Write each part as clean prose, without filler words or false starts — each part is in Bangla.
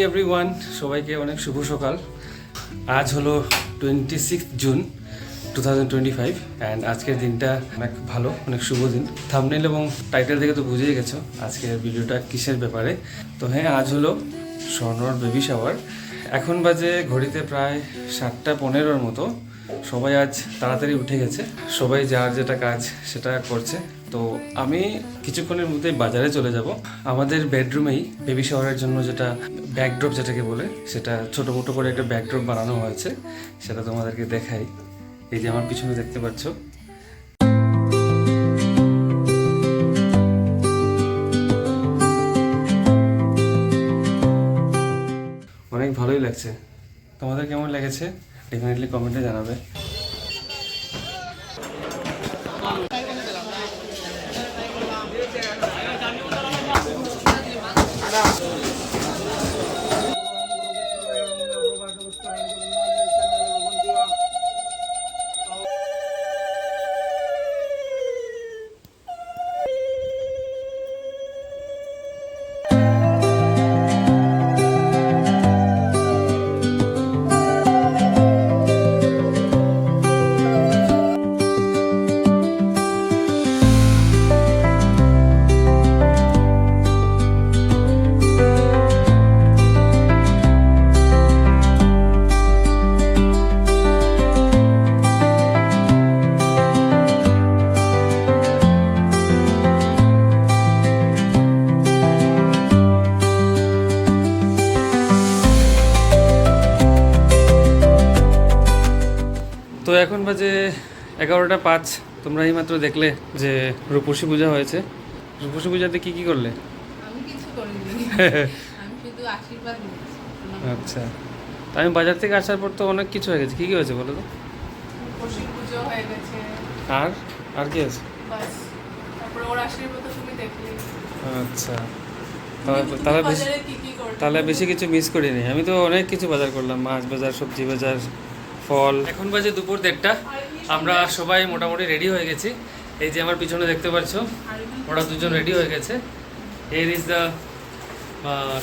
এভরিওয়ান, সবাইকে অনেক শুভ সকাল। আজ হলো 26 জুন 2025 অ্যান্ড আজকের দিনটা অনেক ভালো, অনেক শুভ দিন। থাম্বনেল এবং টাইটেল থেকে তো বুঝেই গেছো আজকের ভিডিওটা কিসের ব্যাপারে। তো হ্যাঁ, আজ হলো স্বর্ণর বেবি শাওয়ার। এখন বাজে ঘড়িতে প্রায় 7:15 মতো। সবাই আজ তাড়াতাড়ি উঠে গেছে, সবাই যার যেটা কাজ সেটা করছে। তো আমি কিছুক্ষণের মধ্যেই বাজারে চলে যাব। আমাদের বেডরুমেই বেবি শাওয়ারের জন্য যেটা ব্যাকড্রপ যেটাকে বলে, সেটা ছোটো মোটো করে একটা ব্যাকড্রপ বানানো হয়েছে, সেটা তোমাদেরকে দেখাই। এই যে আমার পিছনে দেখতে পাচ্ছ, অনেক ভালোই লাগছে। তোমাদের কেমন লেগেছে ডেফিনেটলি কমেন্টে জানাবে। তো এখন বাজে 11:05। তোমরা এইমাত্র দেখলে যে রূপসী পূজা হয়েছে। রূপসী পূজাতে কি কি করলে? আমি কিছু করিনি, আমি শুধু আশীর্বাদ নিয়েছি। আচ্ছা, তা আমি বাজার থেকে আসার পর তো অনেক কিছু হয়ে গেছে। কি কি হয়েছে বলো তো? রূপসী পুজো হয়ে গেছে, আর আর কি আছে? বাস। তারপরে ওর আশীর্বাদ তুমি দেখলে। আচ্ছা, তুমি তাহলে বেশি বাজারে কি কি করলে? তাহলে বেশি কিছু মিস করিনি। আমি তো অনেক কিছু বাজার করলাম, মাছ বাজার, সবজি বাজার, ফল। এখন বাজে দুপুর 1:30। আমরা সবাই মোটামুটি রেডি হয়ে গেছি। এই যে আমার পিছনে দেখতে পাচ্ছ, ওরা দুজন রেডি হয়ে গেছে। এর ইজ দ্য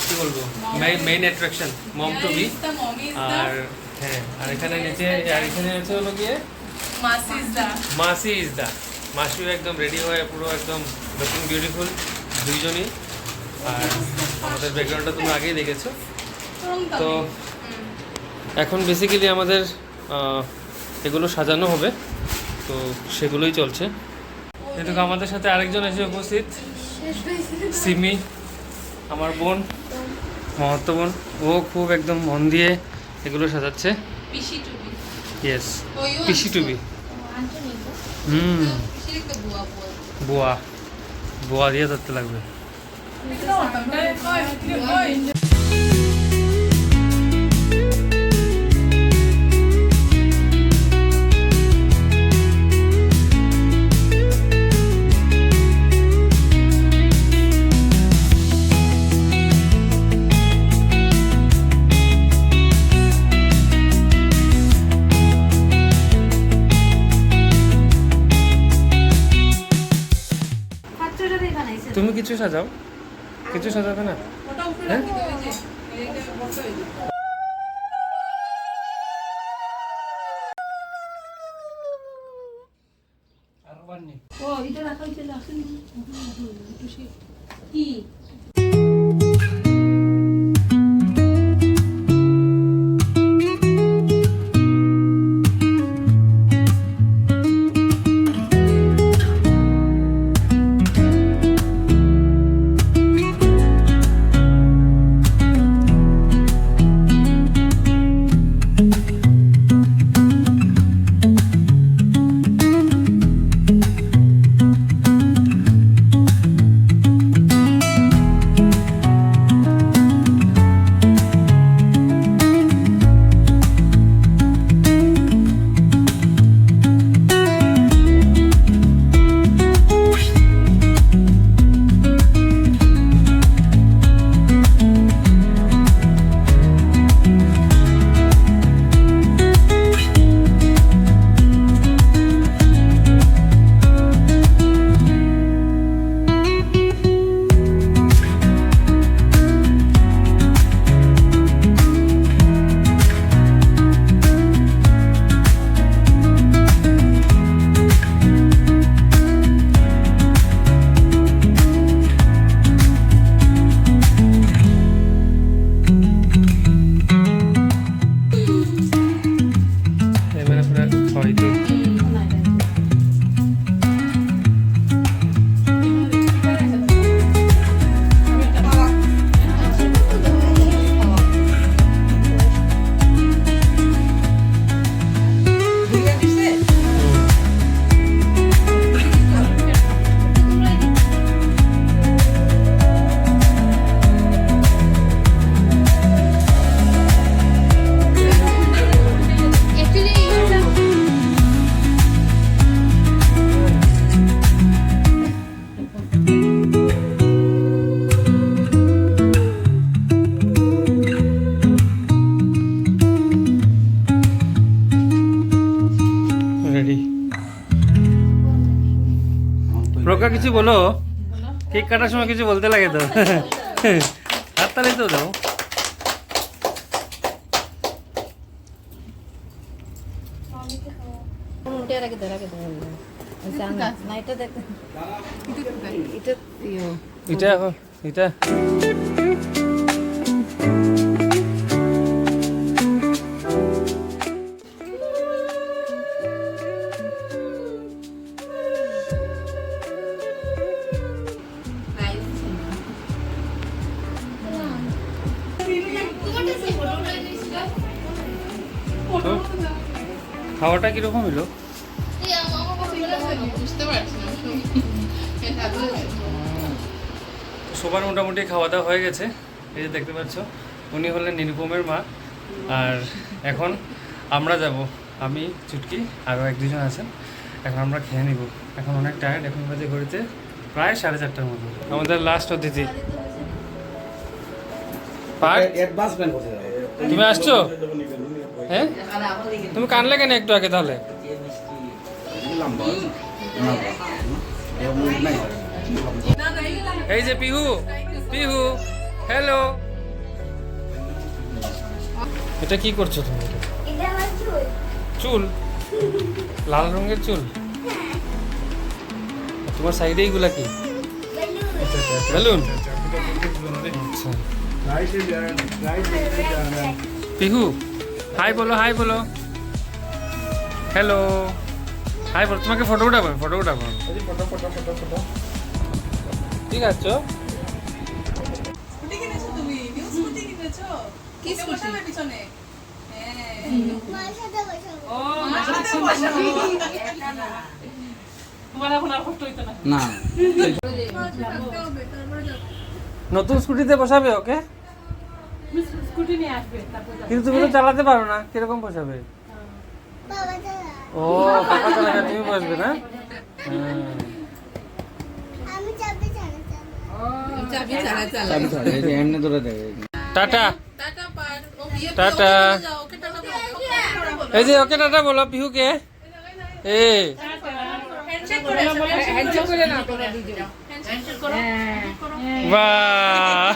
কি বলবো, মেইন অ্যাট্রাকশন, মম টু বি। আর হ্যাঁ, আর এখানে নিচে, আর এখানে আছে হলো গিয়ে মাসি ইজ দা। মাসিও একদম রেডি হয়ে পুরো একদম লুকিং বিউটিফুল দুইজনই। আর আমাদের ব্যাকগ্রাউন্ডটা তুমি আগেই দেখেছো। তো এখন বেসিক্যালি আমাদের এগুলো সাজানো হবে, তো সেগুলোই চলছে। কিন্তু আমাদের সাথে আরেকজন এসে উপস্থিত, সিমি, আমার বোন, মহত্ব বোন। ও খুব একদম মন দিয়ে এগুলো সাজাচ্ছে। ইয়েস, পিসি টুবি। বুয়া বুয়া দিয়ে ধরতে লাগবে। তুমি কিছু সাজাও, কিছু সাজাবে না? হ্যাঁ, কি প্রকা কিছু বলো, কেক কাটার সময় কিছু বলতে লাগে তো। হাততালি তো দাও। এটা এটা তো খাওয়াটা কিরকম হলো? বুঝতে পারছি না সবার মোটামুটি খাওয়া দাওয়া হয়ে গেছে। এই যে দেখতে পাচ্ছ, উনি হলেন নিরুপমের মা। আর এখন আমরা যাব, আমি, চুটকি, আরও 1-2 জন আছেন। এখন আমরা খেয়ে নিব। এখন অনেক টায়ার্ড, এখন বাজে ঘড়িতে প্রায় 4:30টার মতো। আমাদের লাস্ট অতিথি পার্থ, তুমি আসছো? হ্যাঁ, তুমি কানলে কেন একটু আগে? তাহলে এই যে পিহু, পিহু, হ্যালো। এটা কি করছো তুমি? চুল, লাল রঙের চুল। তোমার সাইডে এইগুলা কি? বেলুন। আচ্ছা, পিহু হাই বলো, হাই বলো, হ্যালো, হাই বলো। তোমাকে ফটো উঠাবো, ফটো উঠাবো। ঠিক আছে। কি স্কুটি পিছনে না নতুন স্কুটিতে বসাবে ওকে? স্কুটি নিয়ে আসবে তারপর কিন্তু তুমি তো চালাতে পারো না, কিরকম বসাবে? ও পাপা চালাবে, তুমি বসবে না? চাবি চালা চালা এমনি ধরে দেবে। টাটা টাটা পার ও বিয়ে টাটা। যাও ওকে টাটা বলো এই যে ওকে টাটা বলো পিহুকে। এ হ্যান্ডশেক করে হ্যান্ডশেক করে না তোমরা দুজন হ্যান্ডশেক করো বাহ,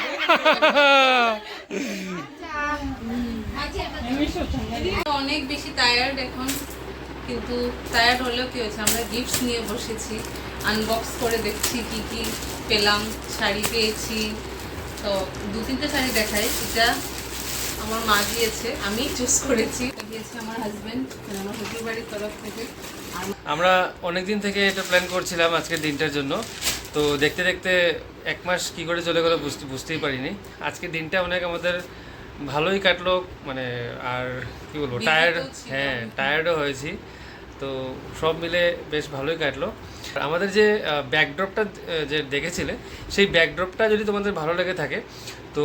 অনেক বেশি টায়ার্ড এখন, কিন্তু টায়ার্ড হলেও কি হয়েছে, আমরা গিফটস নিয়ে বসেছি, আনবক্স করে দেখছি কি কি পেলাম। শাড়ি পেয়েছি, তো 2-3টে শাড়ি দেখাই। এটা আমার মা দিয়েছে, আমি চুজ করেছি। এটা দিয়েছে আমার হাজবেন্ড, আমার শ্বশুর বাড়ির তরফ থেকে। আর আমরা অনেক দিন থেকে এটা প্ল্যান করছিলাম আজকের দিনটার জন্য। তো দেখতে দেখতে 1 মাস কি করে চলে গেলো বুঝতেই পারিনি। আজকের দিনটা অনেক আমাদের ভালোই কাটলো, মানে আর কি বলবো, Busy টায়ার্ড, তো ছিলাম। হ্যাঁ টায়ার্ডও হয়েছি। তো সব মিলে বেশ ভালোই কাটলো। আর আমাদের যে ব্যাকড্রপটা যে দেখেছিলে, সেই ব্যাকড্রপটা যদি তোমাদের ভালো লেগে থাকে, তো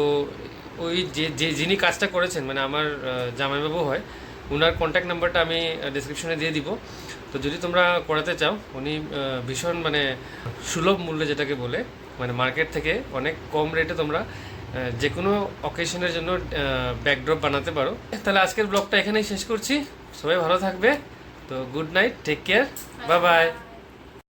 ওই যে যিনি কাজটা করেছেন, মানে আমার জামাইবাবু হয়, ওনার কন্ট্যাক্ট নাম্বারটা আমি ডিসক্রিপশনে দিয়ে দিব। তো যদি তোমরা করাতে চাও, উনি ভীষণ মানে সুলভ মূল্যে, যেটাকে বলে মানে মার্কেট থেকে অনেক কম রেটে তোমরা যে কোনো অকেশনের জন্য ব্যাকড্রপ বানাতে পারো। তাহলে আজকের ব্লগটা এখানেই শেষ করছি। সবাই ভালো থাকবে। তো good night, take care, bye by.